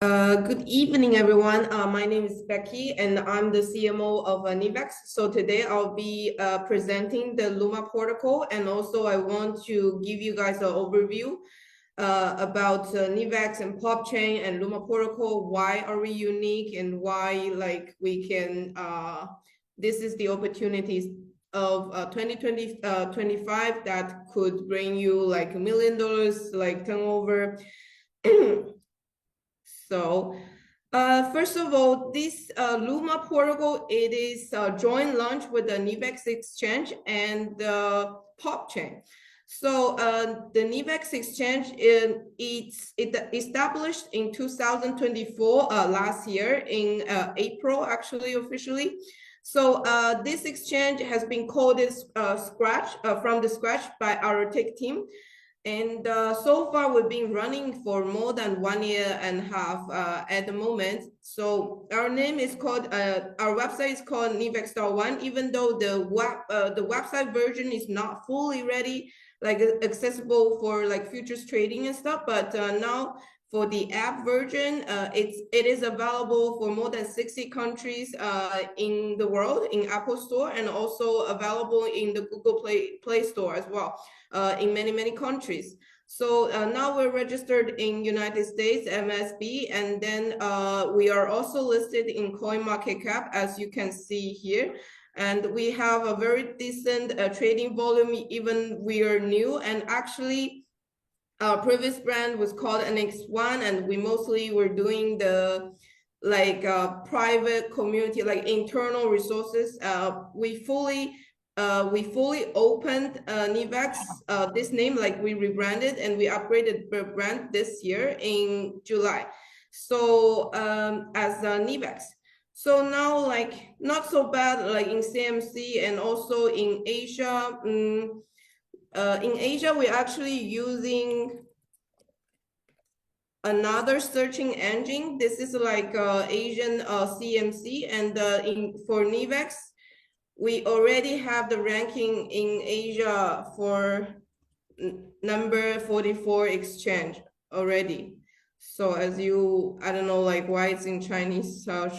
Good evening, everyone. My name is Becky, and I'm the CMO of Nivex. So today I'll be presenting the Luma Protocol, and also I want to give you guys an overview about Nivex and PopChain and Luma Protocol. Why are we unique, and why we can? This is the opportunities of 2025 that could bring you like $1 million turnover. So first of all, this Luma Protocol, it is a joint launch with the Nivex exchange and the PopChain. So the Nivex exchange, it's established in 2024, last year in April, actually officially. So this exchange has been coded from the scratch by our tech team. And so far, we've been running for more than 1.5 years at the moment. So our name is called, our website is called Nivex.1, even though the website version is not fully ready, like accessible for like futures trading and stuff. But now for the app version, it is available for more than 60 countries in the world in Apple Store, and also available in the Google Play Store as well. In many countries. So now we're registered in United States, MSB, and then we are also listed in CoinMarketCap, as you can see here. And we have a very decent trading volume, even we are new. And actually, our previous brand was called NX1, and we mostly were doing the private community, like internal resources. We fully opened Nivex, this name, like we rebranded and we upgraded the brand this year in July. So as Nivex. So now, like, not so bad, like in CMC and also in Asia. In Asia, we're actually using another searching engine. This is like Asian CMC, and for Nivex, we already have the ranking in Asia for number 44 exchange already. So as you, I don't know, like why it's in Chinese search.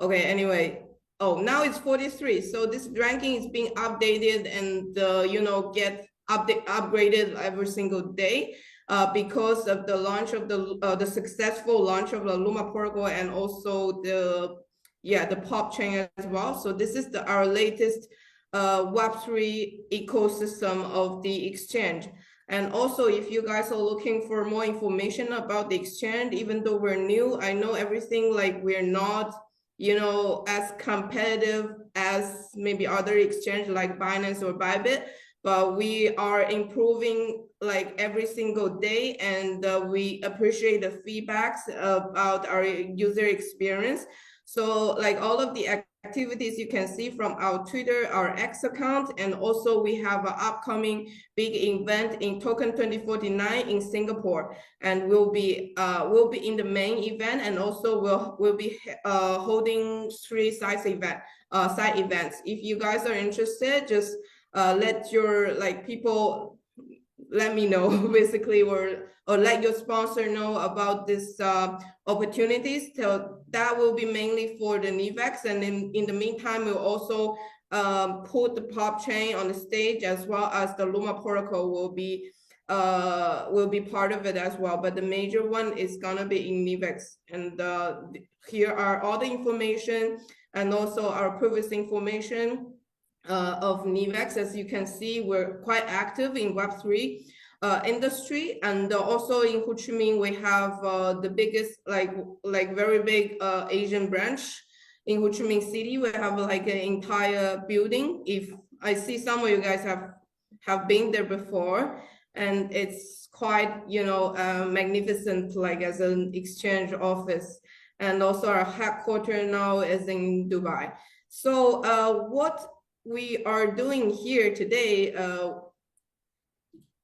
Okay, anyway. Oh, now it's 43. So this ranking is being updated and, you know, get upgraded every single day because of the launch of the successful launch of the Luma Protocol, and also the PopChain as well. So this is our latest Web3 ecosystem of the exchange. And also, if you guys are looking for more information about the exchange, even though we're new, I know everything, like we're not, you know, as competitive as maybe other exchange like Binance or Bybit, but we are improving like every single day, and we appreciate the feedbacks about our user experience. So like all of the activities you can see from our Twitter, our X account, and also we have an upcoming big event in Token 2049 in Singapore, and we'll be in the main event, and also we'll be holding 3 side events. If you guys are interested, just let your people let me know basically, or let your sponsor know about this opportunities. So that will be mainly for the Nivex, and in the meantime, we'll also put the PopChain on the stage, as well as the Luma Protocol will be part of it as well. But the major one is gonna be in Nivex, and here are all the information and also our previous information of Nivex. As you can see, we're quite active in Web3 industry, and also in Ho Chi Minh we have the biggest very big Asian branch in Ho Chi Minh City. We have like an entire building. If I see some of you guys have been there before, and it's quite, you know, magnificent, like as an exchange office. And also our headquarters now is in Dubai. So what we are doing here today,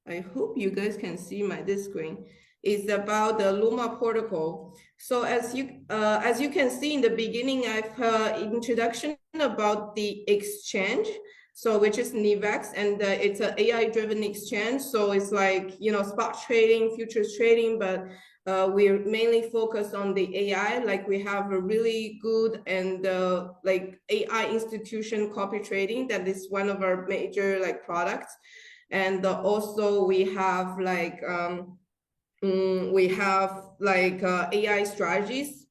I hope you guys can see this screen, is about the Luma Protocol. So as you can see in the beginning, I've introduction about the exchange, so which is Nivex, and it's an AI-driven exchange. So it's like, you know, spot trading, futures trading, but we're mainly focused on the AI. Like we have a really good and like AI institution copy trading. That is one of our major like products. And also we have like AI strategies.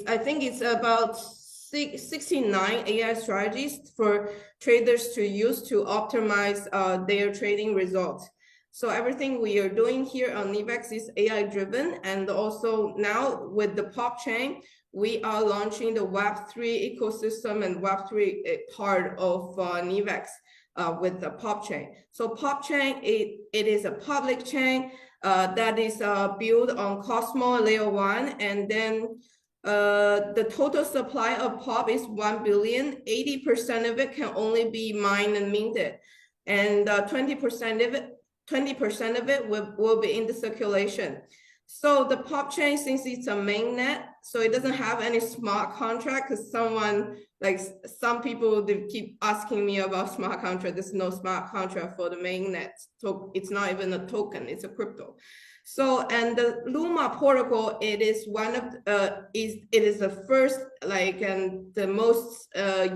I think it's about 69 AI strategies for traders to use to optimize their trading results. So everything we are doing here on Nivex is AI driven. And also now with the PopChain, we are launching the Web3 ecosystem and Web3 part of Nivex with the PopChain. So PopChain, it is a public chain that is built on Cosmos layer 1, and then the total supply of POP is 1 billion. 80% of it can only be mined and minted, and 20% of it will be in the circulation. So the PopChain, since it's a mainnet, so it doesn't have any smart contract, because some people, they keep asking me about smart contract. There's no smart contract for the mainnet. So it's not even a token, it's a crypto. So, and the Luma protocol, it is one of it is the first and the most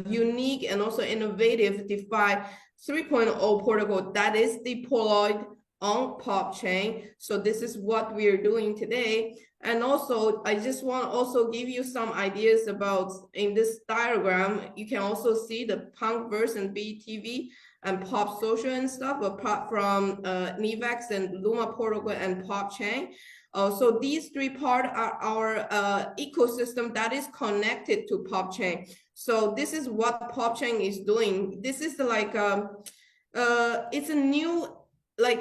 unique and also innovative DeFi 3.0 protocol that is deployed on PopChain. So this is what we are doing today. And also, I just want to also give you some ideas about, in this diagram, you can also see the Punkverse and BTV and Pop Social and stuff, apart from Nivex and Luma Protocol and PopChain. So these three parts are our ecosystem that is connected to PopChain. So this is what PopChain is doing. This is it's a new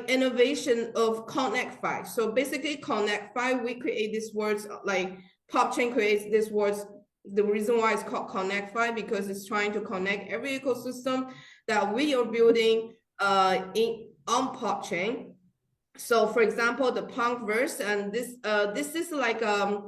innovation of ConnectFi. So basically ConnectFi, we create these words, like PopChain creates these words. The reason why it's called ConnectFi, because it's trying to connect every ecosystem that we are building on PopChain. So for example, the Punkverse, and this is like a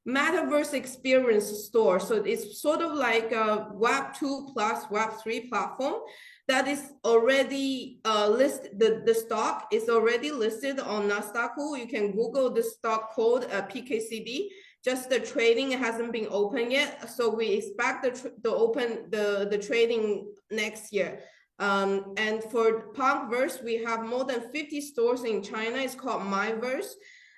metaverse experience store. So it's sort of like a Web2 plus Web3 platform that is already listed. The stock is already listed on Nasdaq. You can Google the stock code PKCD. Just the trading hasn't been open yet, so we expect the trading next year. And for Punkverse, we have more than 50 stores in China. It's called MyVerse.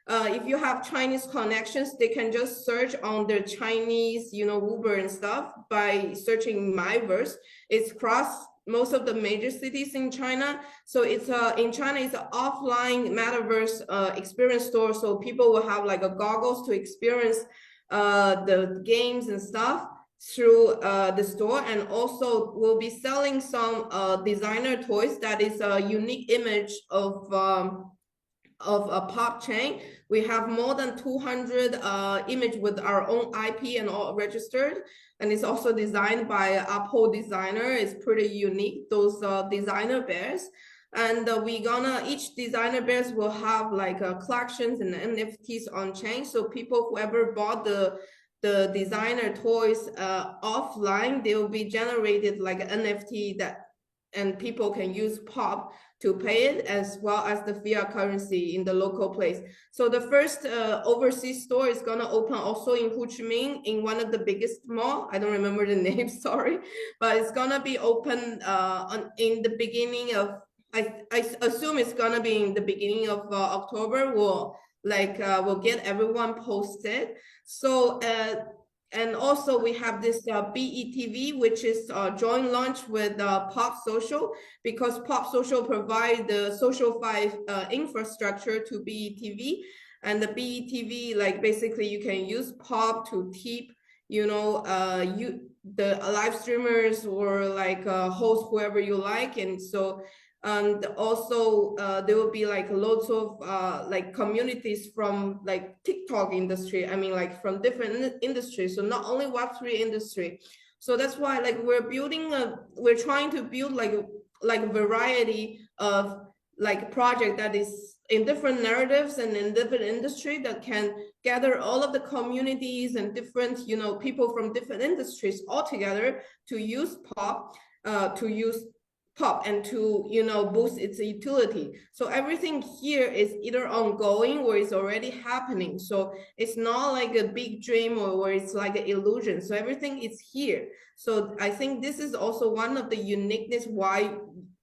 If you have Chinese connections, they can just search on the Chinese, Uber and stuff by searching MyVerse. It's across most of the major cities in China. So it's in China, it's an offline metaverse experience store. So people will have like a goggles to experience the games and stuff through the store. And also we'll be selling some designer toys that is a unique image of a PopChain. We have more than 200 image with our own IP and all registered, and it's also designed by Apple designer. It's pretty unique, those designer bears. And each designer bears will have like collections and NFTs on chain. So people, whoever bought the designer toys offline, they will be generated like an NFT and people can use POP to pay it, as well as the fiat currency in the local place. So the first overseas store is gonna open also in Ho Chi Minh, in one of the biggest mall. I don't remember the name, sorry, but it's gonna be open in the beginning of, I assume it's gonna be in the beginning of October. We'll get everyone posted. So and also we have this BETV, which is joint launch with Pop Social, because Pop Social provide the SocialFi infrastructure to BETV. And the BETV, basically you can use Pop to tip, the live streamers or host whoever you like. And so and also there will be loads of communities from TikTok industry, from different industries, so not only Web3 industry. So that's why we're trying to build a variety of project that is in different narratives and in different industry that can gather all of the communities and different people from different industries all together to use POP, to use POP and to, you know, boost its utility. So everything here is either ongoing or it's already happening. So it's not like a big dream or where it's like an illusion. So everything is here. So I think this is also one of the uniqueness why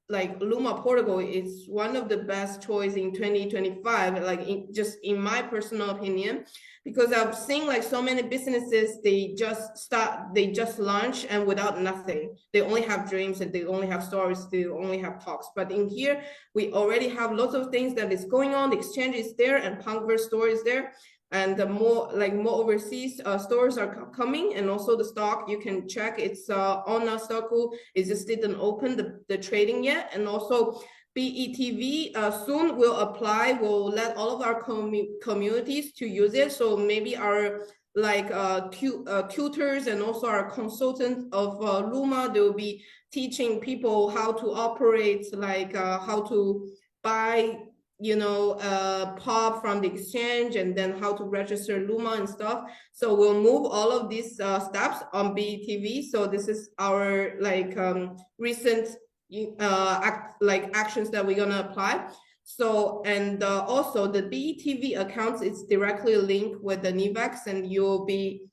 like Luma Protocol is one of the best choice in 2025, like just in my personal opinion, because I've seen like so many businesses, they just launch and without nothing. They only have dreams and they only have stories, they only have talks. But in here, we already have lots of things that is going on. The exchange is there and Punkverse store is there. And the more overseas stores are coming, and also the stock you can check it's on a stock. It just didn't open the trading yet, and also BETV soon will apply. We'll let all of our communities to use it. So maybe our like tutors and also our consultants of Luma, they will be teaching people how to operate, like how to buy, you know, POP from the exchange, and then how to register Luma and stuff. So we'll move all of these steps on BETV. So this is our like recent actions that we're gonna apply. So, and also the BETV accounts is directly linked with the Nivex, and you'll be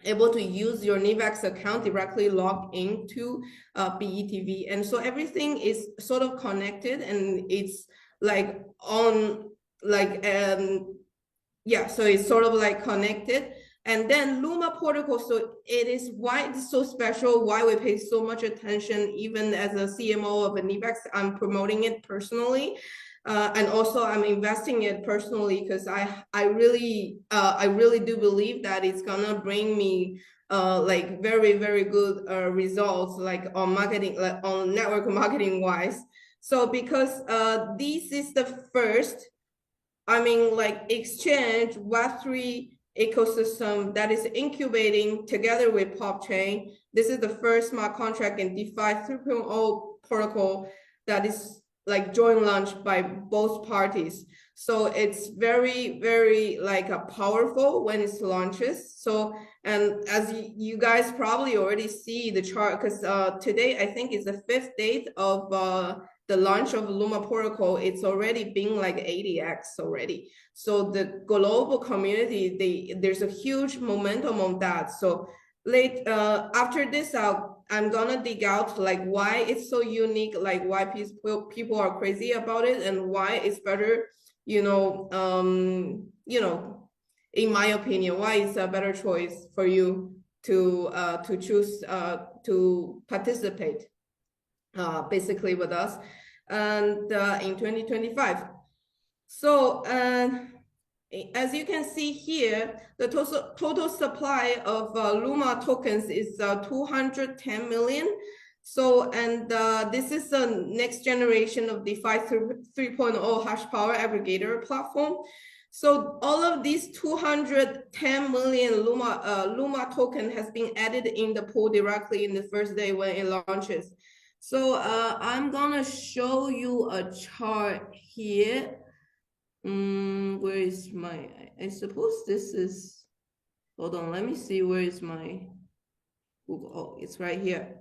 able to use your Nivex account directly log into BETV. And so everything is sort of connected, and it's like on like yeah, so it's sort of like connected. And then Luma Protocol, so it is why it's so special, why we pay so much attention. Even as a CMO of a Nivex, I'm promoting it personally. And also I'm investing it personally because I really do believe that it's gonna bring me like very, very good results, like on marketing, like on network marketing wise. So because this is the first, I mean, like exchange Web3 ecosystem that is incubating together with PopChain. This is the first smart contract in DeFi 3.0 protocol that is like joint launched by both parties. So it's very, very like powerful when it launches. So, and as you guys probably already see the chart, because today I think is the 5th date of the launch of Luma Protocol. It's already been like 80x already. So the global community, there's a huge momentum on that. So after this, I'm gonna dig out like why it's so unique, like why people are crazy about it, and why it's better, you know, in my opinion, why it's a better choice for you to choose to participate basically with us, and in 2025. So as you can see here, the total supply of Luma tokens is 210 million. So, and this is the next generation of DeFi 3.0 hash power aggregator platform. So all of these 210 million Luma token has been added in the pool directly in the first day when it launches. So I'm gonna show you a chart here. Where is my, I suppose this is, hold on, let me see, where is my Google? Oh, it's right here.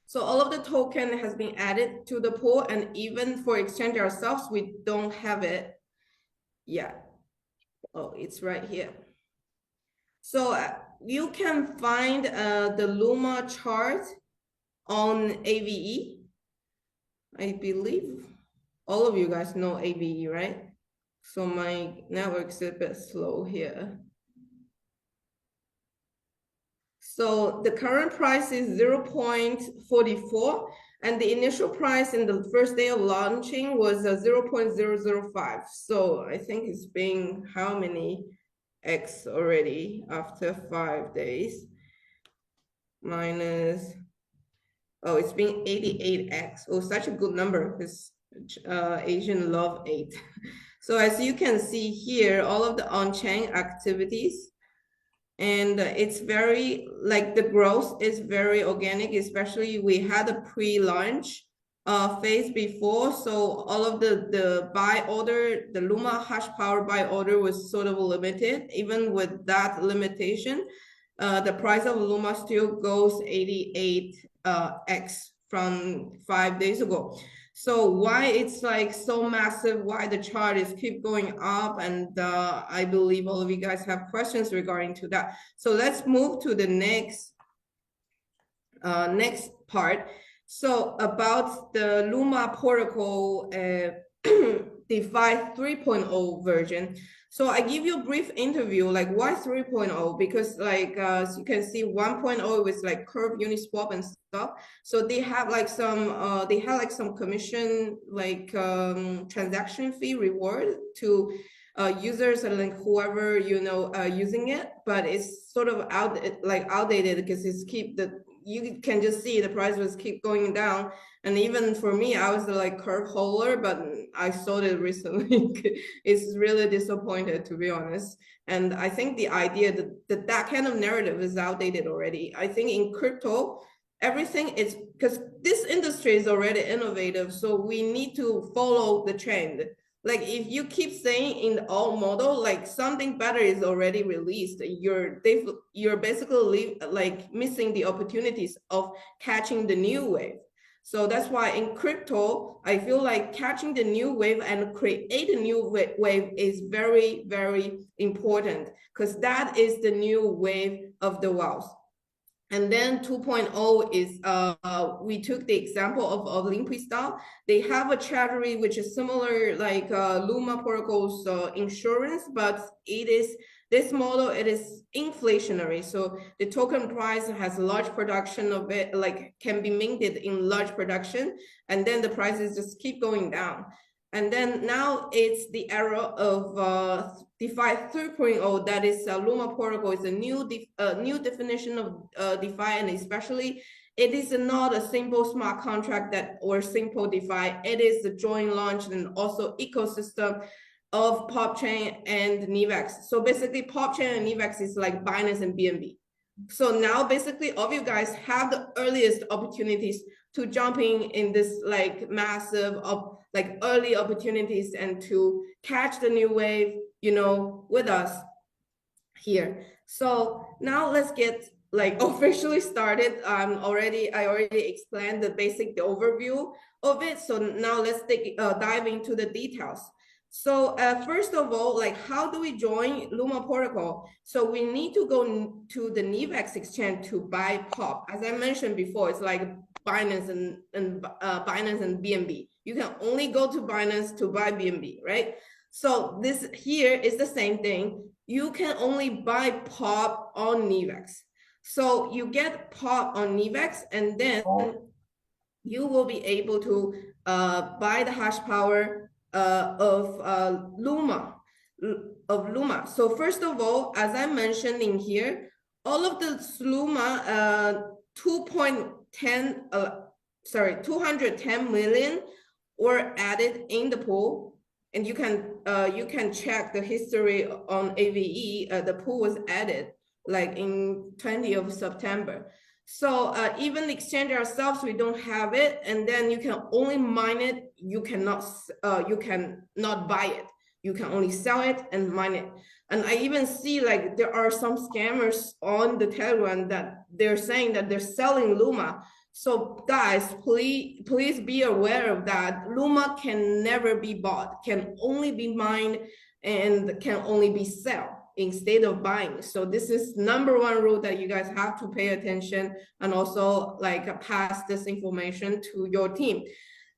So all of the token has been added to the pool, and even for exchange ourselves, we don't have it yet. Oh, it's right here. So you can find the Luma chart on AVE. I believe all of you guys know AVE, right? So my network is a bit slow here. So the current price is 0.44, and the initial price in the first day of launching was 0.005. So I think it's been how many X already after 5 days? Minus, oh, it's been 88X. Oh, such a good number, because Asian love 8. So as you can see here, all of the on-chain activities, and it's very, like the growth is very organic, especially we had a pre-launch phase before. So all of the buy order, the Luma hash power buy order was sort of limited. Even with that limitation, the price of Luma still goes 88X from 5 days ago. So why it's like so massive, why the chart is keep going up, and I believe all of you guys have questions regarding to that. So let's move to the next part. So about the Luma Protocol DeFi 3.0 version. So I give you a brief interview, like why 3.0? Because like as you can see, 1.0 was like Curve, Uniswap and stuff. So they have like some commission, like transaction fee reward to users and like whoever using it, but it's sort of outdated because it's you can just see the price was keep going down. And even for me, I was like curve holder, but I sold it recently. It's really disappointed, to be honest. And I think the idea that kind of narrative is outdated already. I think in crypto, everything is, because this industry is already innovative, so we need to follow the trend. Like if you keep saying in the old model, like something better is already released, you're basically like missing the opportunities of catching the new wave. So that's why in crypto, I feel like catching the new wave and create a new wave is very, very important, because that is the new wave of the wealth. And then 2.0 is, we took the example of Olympus style. They have a treasury which is similar like Luma Protocol's insurance, but this model, it is inflationary. So the token price has large production of it, like can be minted in large production, and then the prices just keep going down. And then now it's the era of DeFi 3.0, that is Luma Protocol is a new definition of DeFi, and especially it is not a simple smart contract or simple DeFi. It is a joint launch and also ecosystem of PopChain and Nivex. So basically PopChain and Nivex is like Binance and BNB. So now basically all of you guys have the earliest opportunities to jump in this like massive like early opportunities and to catch the new wave, with us here. So now let's get like officially started. I already explained the overview of it. So now let's dive into the details. So first of all, like how do we join Luma Protocol? So we need to go to the Nivex exchange to buy POP. As I mentioned before, it's like Binance and Binance and BNB. You can only go to Binance to buy BNB, right? So this here is the same thing. You can only buy POP on Nivex. So you get POP on Nivex, and then you will be able to buy the hash power of Luma. So first of all, as I mentioned in here, all of the Luma 210 million were added in the pool, and you can check the history on AVE. The pool was added like in 20th of September. So even the exchange ourselves, we don't have it, and then you can only mine it. You cannot buy it. You can only sell it and mine it. And I even see like there are some scammers on the Telegram that they're saying that they're selling Luma. So guys, please be aware of that. Luma can never be bought, can only be mined, and can only be sold instead of buying. So this is number one rule that you guys have to pay attention, and also like pass this information to your team.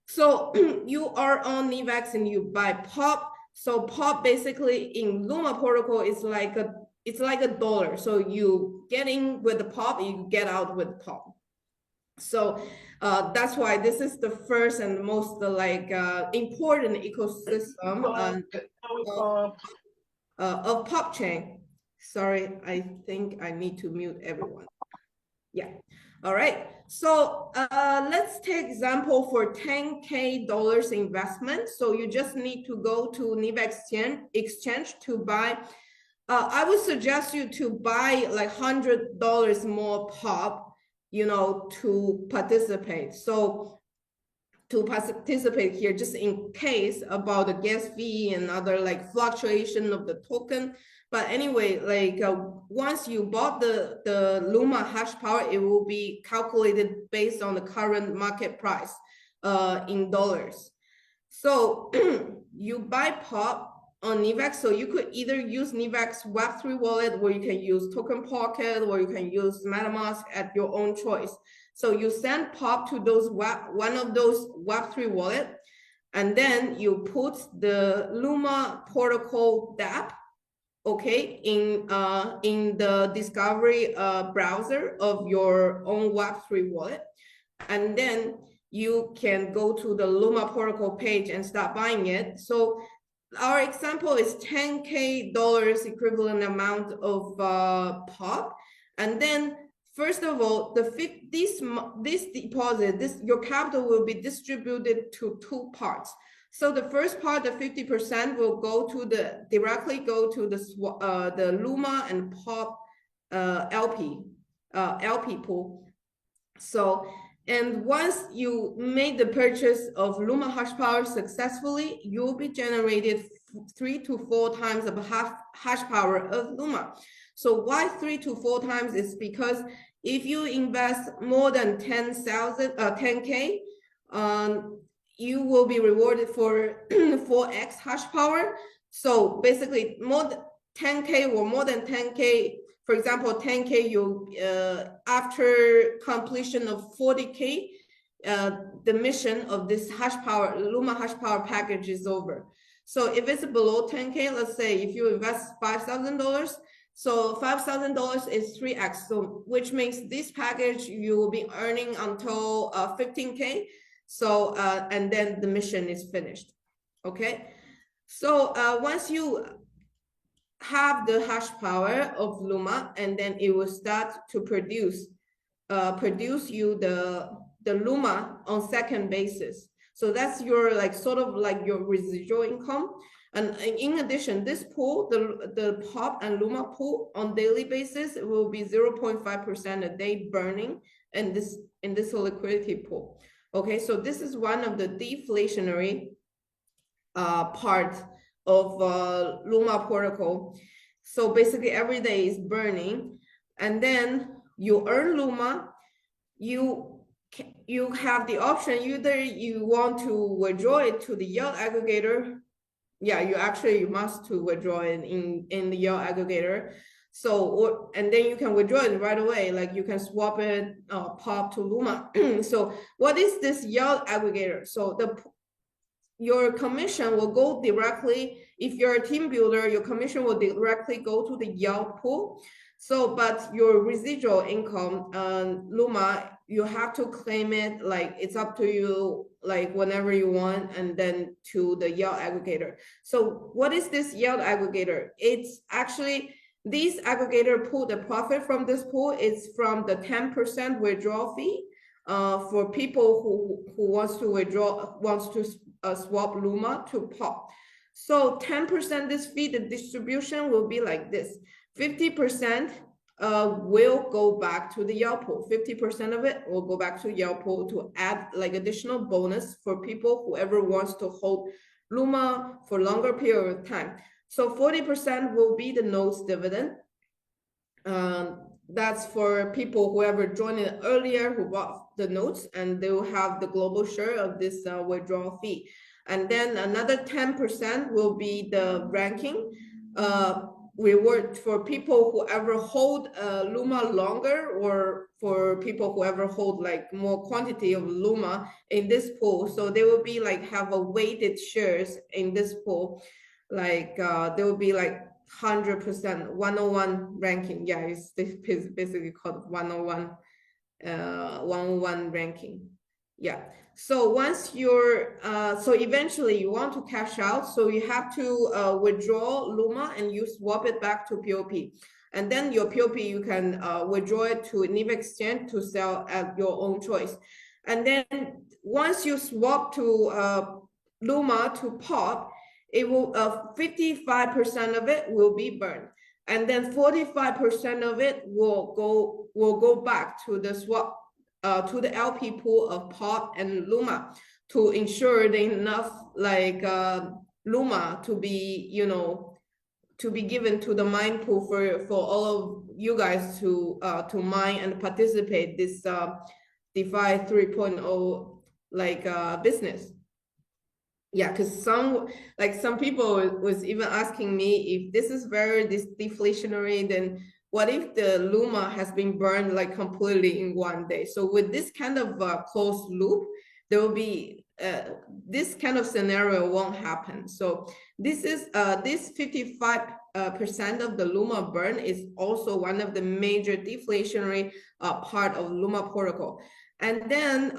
So you are on Nivex and you buy POP. So POP basically in Luma Protocol is like a dollar. So you get in with the POP, you get out with POP. So that's why this is the first and most important ecosystem of PopChain. Sorry, I think I need to mute everyone. Yeah. All right. So let's take example for $10K investment. So you just need to go to Nivex exchange to buy. I would suggest you to buy like $100 more POP, to participate. So to participate here, just in case about the gas fee and other like fluctuation of the token But anyway, like once you bought the Luma hash power, it will be calculated based on the current market price in dollars. So you buy POP on Nivex, so you could either use Nivex Web3 wallet, or you can use Token Pocket, or you can use MetaMask at your own choice. So you send POP to those one of those Web3 wallet, and then you put the Luma Protocol DApp, okay, in the discovery browser of your own Web3 wallet, and then you can go to the Luma Protocol page and start buying it. So our example is $10K equivalent amount of POP, and then first of all, this deposit, your capital will be distributed to 2 parts. So the first part, the 50%, will go to directly go to the Luma and POP LP pool. So, and once you made the purchase of Luma hash power successfully, you will be generated 3 to 4 times of hash power of Luma. So why 3 to 4 times is because if you invest more than 10K, you will be rewarded for 4x hash power. So basically, more than 10K or more than 10K. For example, 10K, you after completion of 40K, the mission of this Luma hash power package is over. So if it's below 10K, let's say if you invest $5,000, so $5,000 is 3x. So which means this package you will be earning until 15K. So and then the mission is finished. Okay. So once you have the hash power of Luma, and then it will start to produce you the Luma on second basis. So that's your sort of like your residual income. And in addition, this pool, the POP and Luma pool on daily basis, it will be 0.5% a day burning in this liquidity pool. Okay, so this is one of the deflationary part of Luma Protocol. So basically every day is burning, and then you earn Luma. You have the option, either you want to withdraw it to the yield aggregator. Yeah, you must to withdraw it in the yield aggregator. So and then you can withdraw it right away, like you can swap it POP to Luma. So what is this yield aggregator? So your commission will go directly, if you're a team builder, your commission will directly go to the yield pool. So, but your residual income, Luma, you have to claim it, like it's up to you, like whenever you want, and then to the yield aggregator. So what is this yield aggregator? It's actually, this aggregator pool, the profit from this pool is from the 10% withdrawal fee for people who wants to swap Luma to POP. So 10% this fee, the distribution will be like this. 50% will go back to the yield pool. 50% of it will go back to yield pool to add like additional bonus for people, whoever wants to hold Luma for longer period of time. So 40% will be the notes dividend. That's for people whoever joined it earlier, who bought the notes, and they will have the global share of this withdrawal fee. And then another 10% will be the ranking reward for people who ever hold Luma longer, or for people who ever hold like more quantity of Luma in this pool. So they will be like have a weighted shares in this pool. Like there will be like 100% 101 ranking. Yeah, it's basically called 101 101 ranking. Yeah. So once you're so eventually you want to cash out, so you have to withdraw Luma and you swap it back to POP, and then your POP you can withdraw it to Nivex exchange to sell at your own choice. And then once you swap to Luma to POP, it will 55% of it will be burned, and then 45% of it will go back to the swap to the LP pool of POP and Luma to ensure the enough like Luma to be, you know, to be given to the mine pool for all of you guys to mine and participate this DeFi 3.0 like business. Yeah, because some people was even asking me if this is very deflationary, then what if the Luma has been burned like completely in one day? So with this kind of closed loop, there will be this kind of scenario won't happen. So this is this 55% of the Luma burn is also one of the major deflationary part of Luma protocol. And then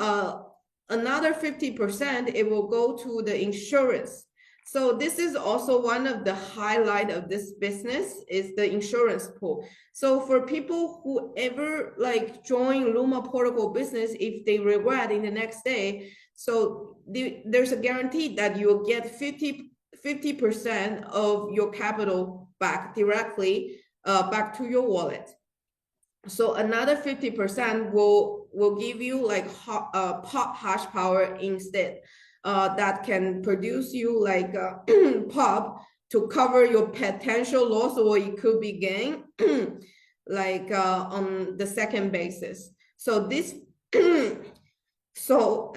another 50%, it will go to the insurance. So this is also one of the highlight of this business is the insurance pool. So for people who ever like join Luma protocol business, if they regret in the next day, so there's a guarantee that you'll get 50% of your capital back directly back to your wallet. So another 50% will give you like POP hash power instead. That can produce you like POP to cover your potential loss, or it could be gain like on the second basis. So this so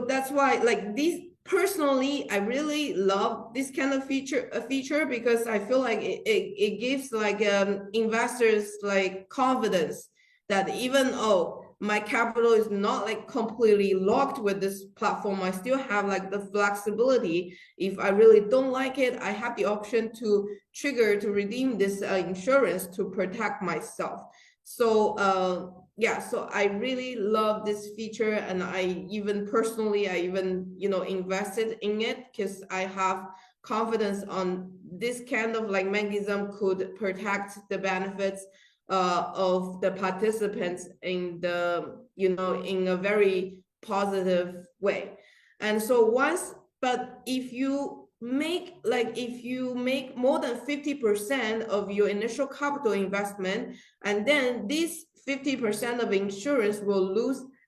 that's why like this personally I really love this kind of feature because I feel like it gives like investors like confidence that even my capital is not like completely locked with this platform, I still have like the flexibility. If I really don't like it, I have the option to trigger to redeem this insurance to protect myself. So yeah, so I really love this feature, and I even personally invested in it because I have confidence on this kind of like mechanism could protect the benefits of the participants in the in a very positive way. And so but if you make more than 50% of your initial capital investment, and then this 50% of insurance will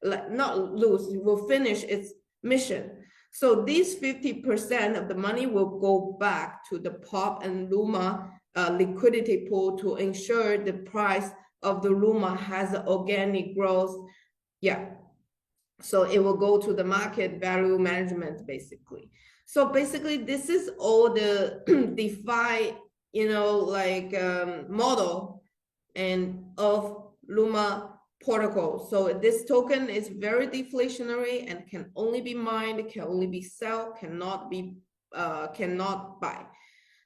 will finish its mission. So this 50% of the money will go back to the POP and Luma liquidity pool to ensure the price of the Luma has organic growth. Yeah, so it will go to the market value management basically. So basically this is all the DeFi model and of Luma protocol. So this token is very deflationary and can only be mined, can only be sold, cannot buy.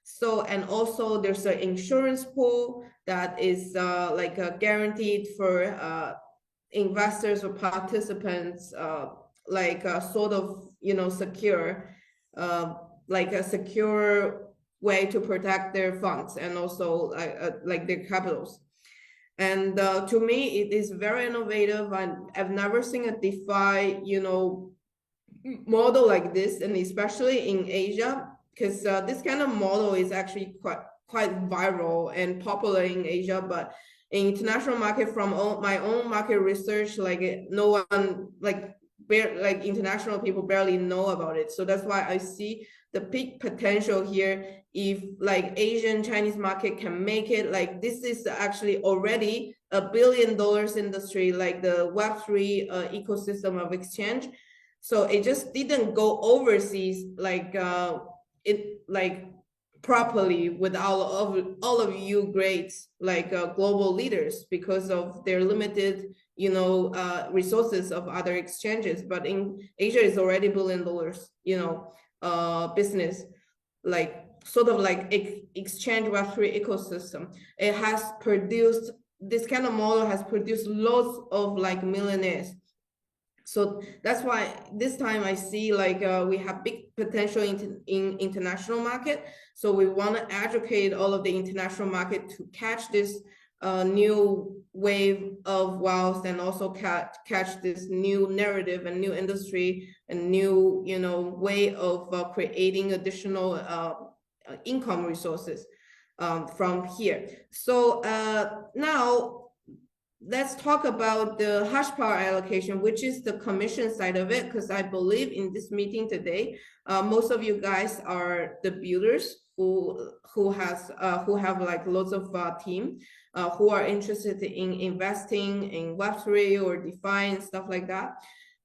So, and also there's an insurance pool that is guaranteed for investors or participants, sort of secure, like a secure way to protect their funds and also like their capitals. And to me, it is very innovative, and I've never seen a DeFi model like this, and especially in Asia, because this kind of model is actually quite viral and popular in Asia, but in international market, from my own market research, like no one international people barely know about it. So that's why I see the big potential here. If like Asian Chinese market can make it, like this is actually already $1 billion industry, like the Web3 ecosystem of exchange. So it just didn't go overseas properly with all of you great global leaders because of their limited resources of other exchanges. But in Asia is already $1 billion business, like sort of like exchange Web3 ecosystem. It has produced, this kind of model has produced lots of like millionaires. So that's why this time I see we have big potential in international market. So we want to educate all of the international market to catch this new wave of wealth, and also catch this new narrative and new industry and new way of creating additional income resources from here. So now let's talk about the hash power allocation, which is the commission side of it, because I believe in this meeting today, most of you guys are the builders who have like lots of team who are interested in investing in Web3 or DeFi and stuff like that.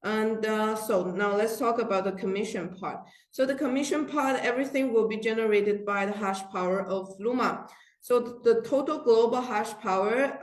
And so now let's talk about the commission part. So the commission part, everything will be generated by the hash power of Luma. So the total global hash power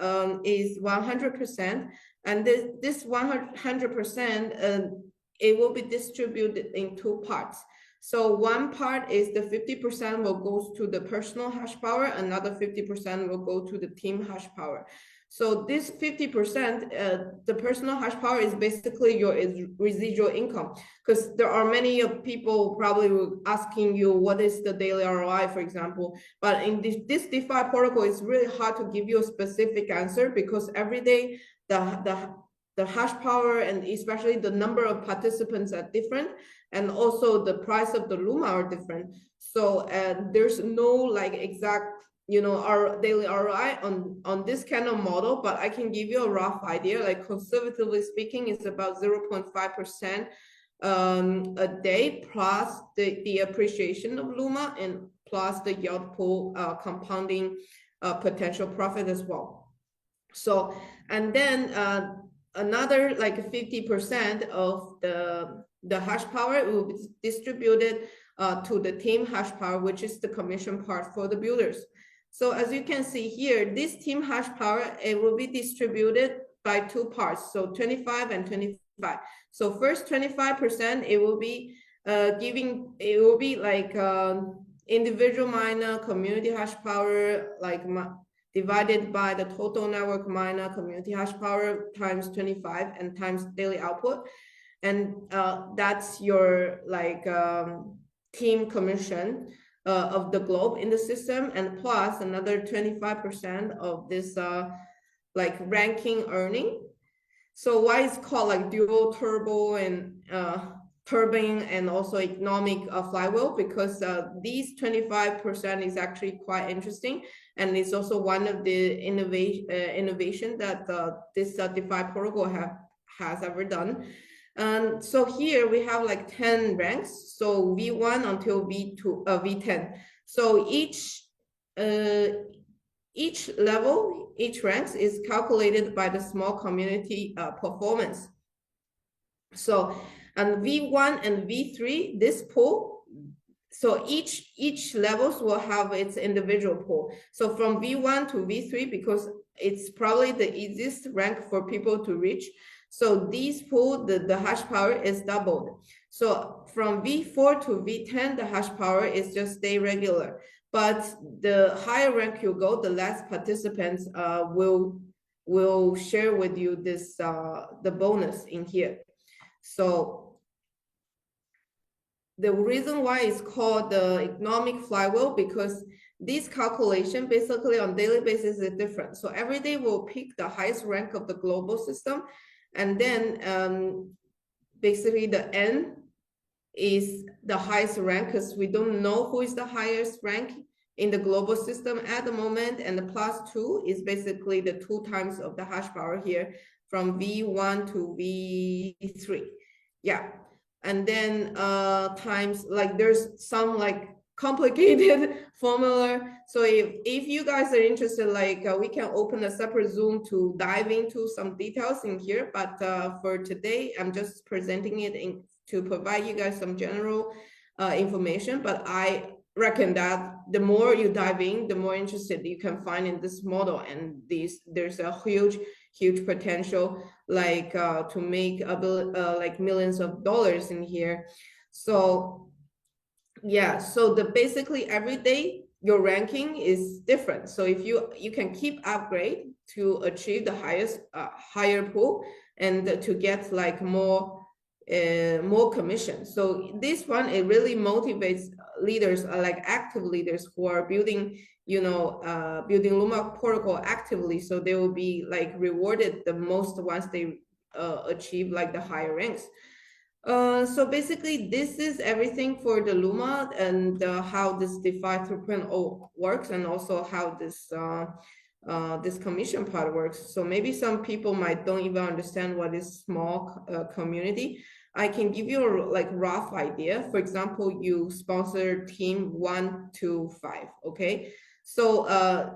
is 100%, and this 100% it will be distributed in two parts. So one part is the 50% will go to the personal hash power, another 50% will go to the team hash power. So this 50%, the personal hash power is basically your residual income, because there are many people probably asking you what is the daily ROI, for example. But in this DeFi protocol, it's really hard to give you a specific answer, because every day the hash power and especially the number of participants are different, and also the price of the Luma are different. So there's no like exact, you know, our daily ROI on this kind of model, but I can give you a rough idea. Like conservatively speaking, it's about 0.5% a day, plus the appreciation of Luma, and plus the yield pool compounding potential profit as well. So, and then another like 50% of the hash power will be distributed to the team hash power, which is the commission part for the builders. So as you can see here, this team hash power, it will be distributed by two parts, so 25 and 25. So first 25%, it will be it will be like individual miner community hash power, like divided by the total network miner community hash power times 25 and times daily output. And that's your like team commission of the globe in the system, and plus another 25% of this like ranking earning. So why it's called like dual turbo and turbine and also economic flywheel, because these 25% is actually quite interesting, and it's also one of the innovation that this DeFi protocol has ever done. And so here we have like 10 ranks, so V1 until V10. So each level, each ranks is calculated by the small community performance. So, and V1 and V3, this pool, so each levels will have its individual pool. So from V1 to V3, because it's probably the easiest rank for people to reach, so these pool, the hash power is doubled. So from V4 to V10, the hash power is just stay regular. But the higher rank you go, the less participants will share with you this the bonus in here. So the reason why it's called the economic flywheel, because this calculation basically on daily basis is different. So every day we'll pick the highest rank of the global system, and then basically the N is the highest rank, because we don't know who is the highest rank in the global system at the moment, and the +2 is basically the 2 times of the hash power here from V1 to V3. Yeah, and then times, like there's some like complicated formula. So if you guys are interested, like we can open a separate Zoom to dive into some details in here, but for today I'm just presenting it to provide you guys some general information. But I reckon that the more you dive in, the more interested you can find in this model, and there's a huge potential like to make like millions of dollars in here. So yeah, so basically every day your ranking is different. So if you can keep upgrade to achieve the higher pool and to get like more commission. So this one, it really motivates leaders, like active leaders who are building, you know, building Luma Protocol actively. So they will be like rewarded the most once they achieve like the higher ranks. So basically this is everything for the Luma and how this DeFi 3.0 works, and also how this commission part works. So maybe some people don't even understand what is small community. I can give you a like rough idea. For example, you sponsor team 1 to 5, okay? So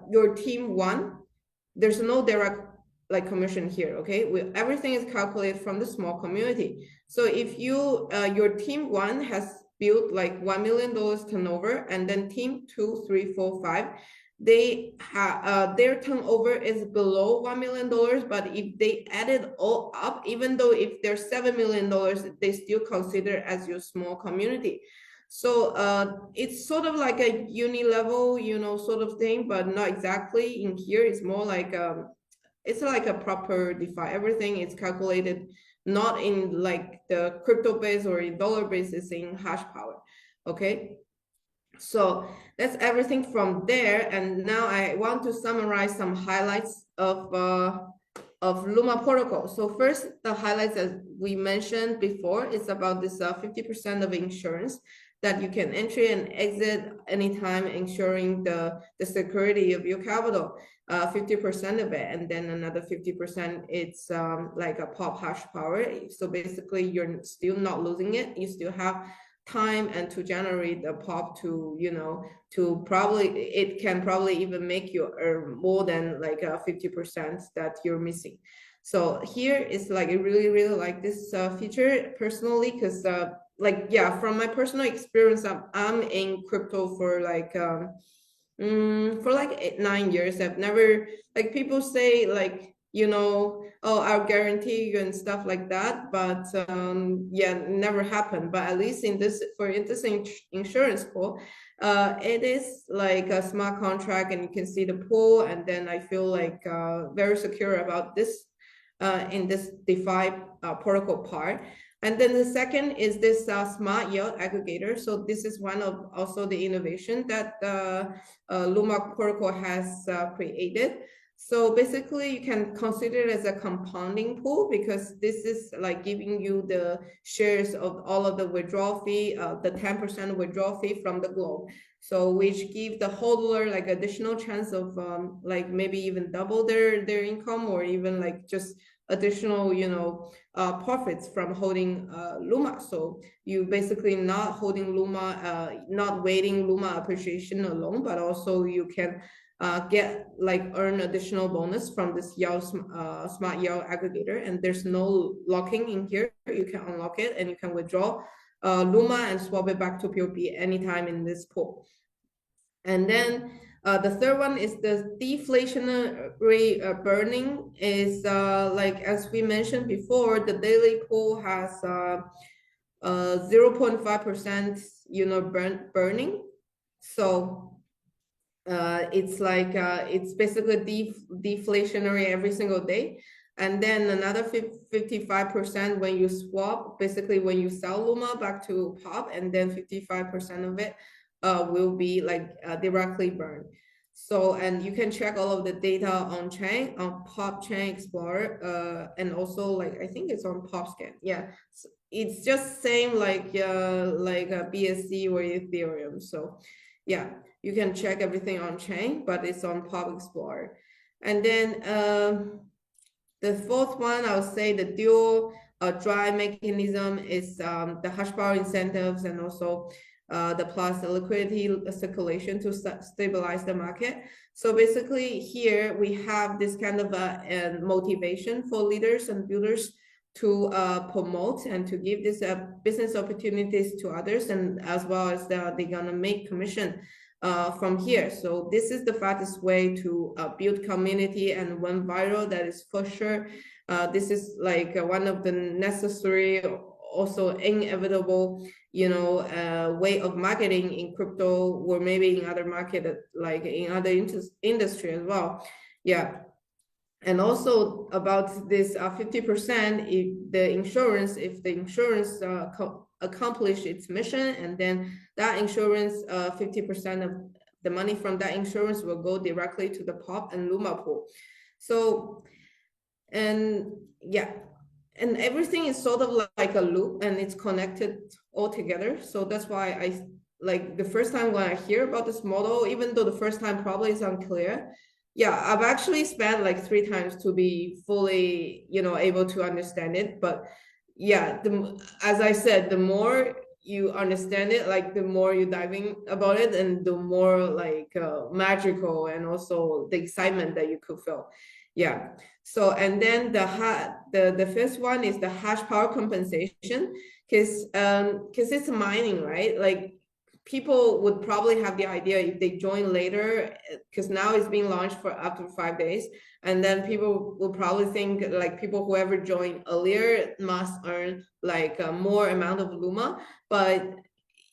your team 1, there's no direct like commission here, okay? Everything is calculated from the small community. So if you your team 1 has built like $1 million turnover, and then team 2, 3, 4, 5, they have their turnover is below $1 million, but if they add it all up, even though if they're $7 million, they still consider as your small community. So it's sort of like a uni level, you know, sort of thing, but not exactly. In here, it's more like it's like a proper DeFi. Everything is calculated not in like the crypto base or in dollar base, it's in hash power. Okay. So that's everything from there. And now I want to summarize some highlights of Luma Protocol. So first, the highlights as we mentioned before, it's about this 50% of insurance that you can enter and exit anytime, ensuring the security of your capital, 50% of it. And then another 50%, it's like a POP hash power. So basically you're still not losing it. You still have time and to generate the POP to, you know, to probably, it can probably even make you earn more than like 50% that you're missing. So here is like, I really, really like this feature personally, because like, yeah, from my personal experience, I'm in crypto for like 9 years. I've never, like people say like, you know, oh, I'll guarantee you and stuff like that, but yeah, never happened. But at least in this, for this insurance pool, it is like a smart contract, and you can see the pool, and then I feel like very secure about this in this DeFi protocol part. And then the second is this smart yield aggregator. So this is one of also the innovation that Luma Protocol has created. So basically you can consider it as a compounding pool, because this is like giving you the shares of all of the withdrawal fee, the 10% withdrawal fee from the globe. So which give the holder like additional chance of like maybe even double their income, or even like just additional, you know, profits from holding Luma. So you basically not holding Luma, not waiting Luma appreciation alone, but also you can get like earn additional bonus from this yield, smart yield aggregator. And there's no locking in here. You can unlock it and you can withdraw Luma and swap it back to POP anytime in this pool. And then the third one is the deflationary burning is like, as we mentioned before, the daily pool has 0.5%, you know, burning. So it's like it's basically deflationary every single day. And then another 55% when you swap, basically when you sell Luma back to POP, and then 55% of it will be like directly burned. So, and you can check all of the data on chain, on PopChain Explorer, and also like, I think it's on PopScan. Yeah, so it's just same like a BSC or Ethereum. So yeah, you can check everything on chain, but it's on Pop Explorer. And then the fourth one, I would say the dual drive mechanism is the hash power incentives, and also the plus the liquidity circulation to stabilize the market. So basically here we have this kind of motivation for leaders and builders to promote and to give this business opportunities to others, and as well as they're gonna make commission from here. So this is the fastest way to build community and went viral. That is for sure. This is like one of the necessary, also inevitable, you know, way of marketing in crypto, or maybe in other market, like in other industry as well. Yeah. And also about this 50%, if the insurance accomplish its mission, and then that insurance, 50% of the money from that insurance will go directly to the POP and Luma pool. So, and yeah, and everything is sort of like a loop, and it's connected all together. So that's why I like the first time when I hear about this model, even though the first time probably is unclear, yeah, I've actually spent like 3 times to be fully, you know, able to understand it. But yeah, as I said, the more you understand it, like the more you diving about it, and the more like magical and also the excitement that you could feel. Yeah. So and then the first one is the hash power compensation, because it's mining, right? Like people would probably have the idea if they join later, because now it's being launched for up to 5 days. And then people will probably think like people whoever joined earlier must earn like a more amount of Luma. But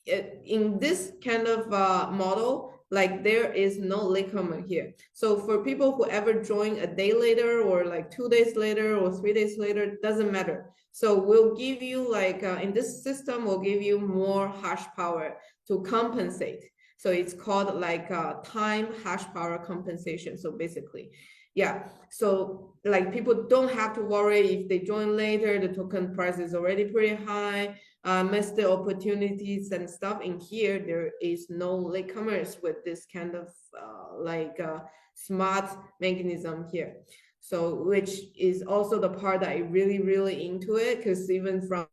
in this kind of model, like there is no latecomer here. So for people who ever join a day later or like 2 days later or 3 days later, doesn't matter. So we'll give you like in this system, we'll give you more hash power to compensate. So it's called like time hash power compensation. So basically, yeah, so like people don't have to worry if they join later, the token price is already pretty high, miss the opportunities and stuff. In here, there is no latecomers with this kind of smart mechanism here. So which is also the part that I really into it, because even from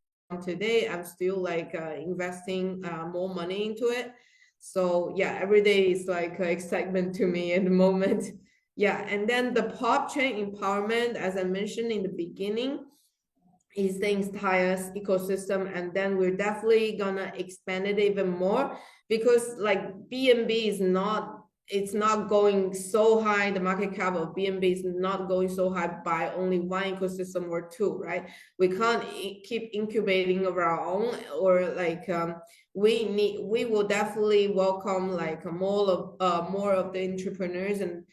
today, I'm still like investing more money into it. So yeah, every day is like excitement to me at the moment. Yeah, and then the PopChain empowerment, as I mentioned in the beginning, is the entire ecosystem, and then we're definitely gonna expand it even more, because like BNB is not, it's not going so high, the market cap of BNB is not going so high by only one ecosystem or two, right? We can't keep incubating of our own, or like we will definitely welcome like more of the entrepreneurs and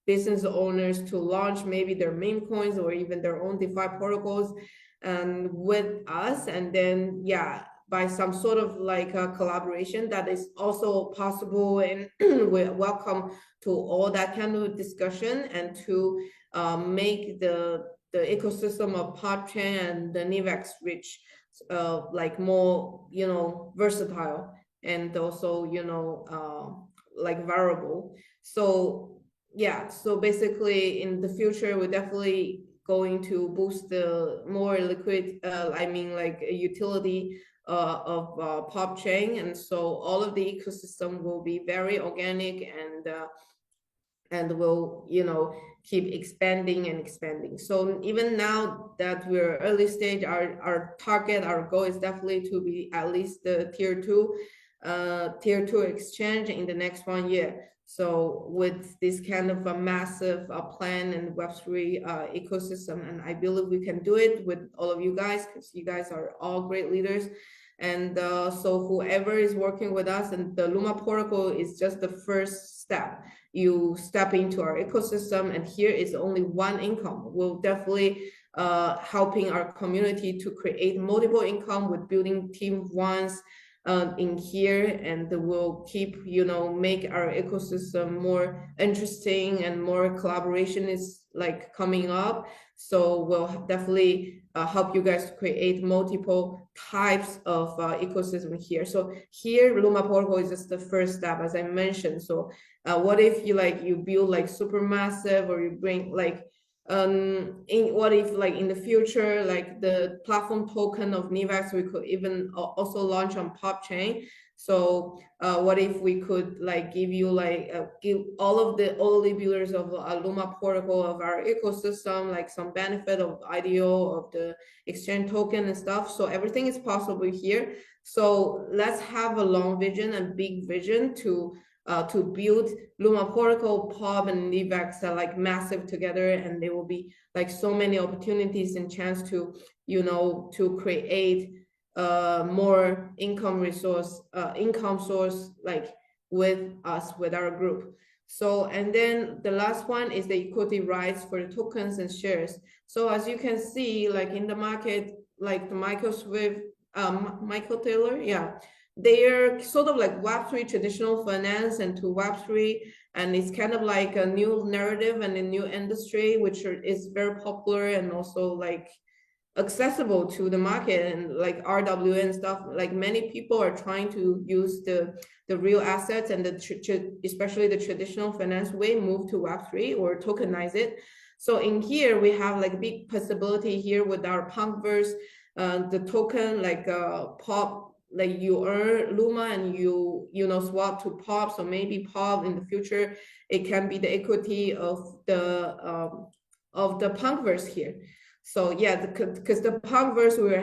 business owners to launch maybe their meme coins or even their own DeFi protocols with us. And then, yeah, by some sort of like a collaboration that is also possible, and we're welcome to all that kind of discussion, and to make the ecosystem of PopChain and the Nivex rich, like more, versatile, and also, like variable. So yeah, so basically in the future, we're definitely going to boost the more liquid, like a utility of PopChain. And so all of the ecosystem will be very organic, and will, keep expanding and expanding. So even now that we're early stage, our target, our goal is definitely to be at least the tier two exchange in the next 1 year. So with this kind of a massive plan and Web3 ecosystem, and I believe we can do it with all of you guys, because you guys are all great leaders. And so whoever is working with us, and the Luma Protocol is just the first step. You step into our ecosystem, and here is only one income. We'll definitely helping our community to create multiple income with building team ones in here, and we'll keep, make our ecosystem more interesting, and more collaboration is like coming up. So we'll definitely help you guys create multiple types of ecosystem here. So here, Luma Protocol is just the first step, as I mentioned. So what if you build like super massive, or you bring like what if like in the future, like the platform token of Nivex, we could even also launch on PopChain. So what if we could like give you like give all of the early builders of Luma Protocol of our ecosystem like some benefit of IDO of the exchange token and stuff. So everything is possible here. So let's have a long vision and big vision to build Luma Protocol, POP, and Nivex are like massive together, and there will be like so many opportunities and chance to, to create more income source like with us, with our group. So, and then the last one is the equity rights for the tokens and shares. So as you can see, like in the market, like the Michael Swift, Michael Taylor, yeah, they're sort of like Web3 traditional finance and to Web3, and it's kind of like a new narrative and a new industry, which is very popular, and also like accessible to the market, and like RWA and stuff. Like many people are trying to use the real assets and especially the traditional finance way, move to Web3 or tokenize it. So in here we have like big possibility here with our Punkverse, the token like POP, like you earn Luma and you know swap to POP. So maybe POP in the future it can be the equity of the Punkverse here. So yeah, because the Punkverse we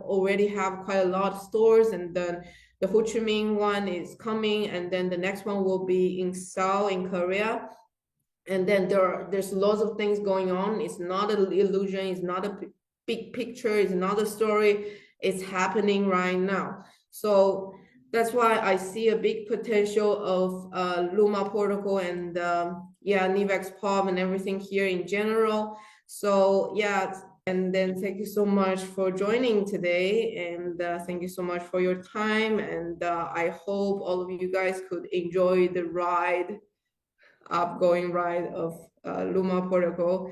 already have quite a lot of stores, and then the Ho Chi Minh one is coming, and then the next one will be in Seoul in Korea. And then there's lots of things going on. It's not an illusion, it's not a big picture, it's not a story, it's happening right now. So that's why I see a big potential of Luma Protocol and yeah, Nivex POP and everything here in general. So yeah, and then thank you so much for joining today, and thank you so much for your time, and I hope all of you guys could enjoy the upgoing ride of Luma Protocol.